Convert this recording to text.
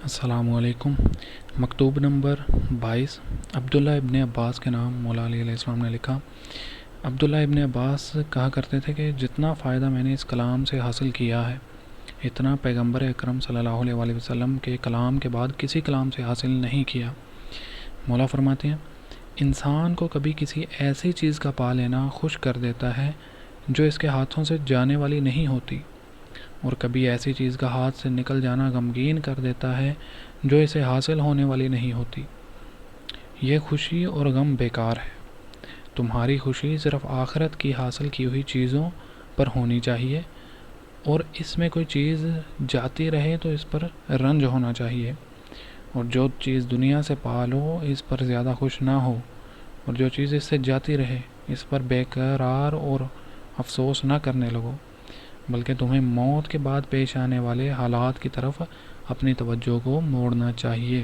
السلام علیکم۔ مکتوب نمبر 22 عبداللہ ابن عباس کے نام مولا علی علیہ السلام نے لکھا۔ عبداللہ ابن عباس کہا کرتے تھے کہ جتنا فائدہ میں نے اس کلام سے حاصل کیا ہے اتنا پیغمبر اکرم صلی اللہ علیہ وآلہ وسلم کے کلام کے بعد کسی کلام سے حاصل نہیں کیا۔ مولا فرماتے ہیں انسان کو کبھی کسی ایسی چیز کا پا لینا خوش کر دیتا ہے جو اس کے ہاتھوں سے جانے والی نہیں ہوتی، اور کبھی ایسی چیز کا ہاتھ سے نکل جانا غمگین کر دیتا ہے جو اسے حاصل ہونے والی نہیں ہوتی۔ یہ خوشی اور غم بیکار ہے۔ تمہاری خوشی صرف آخرت کی حاصل کی ہوئی چیزوں پر ہونی چاہیے، اور اس میں کوئی چیز جاتی رہے تو اس پر رنج ہونا چاہیے، اور جو چیز دنیا سے پالو اس پر زیادہ خوش نہ ہو، اور جو چیز اس سے جاتی رہے اس پر بے قرار اور افسوس نہ کرنے لگو، بلکہ تمہیں موت کے بعد پیش آنے والے حالات کی طرف اپنی توجہ کو موڑنا چاہیے۔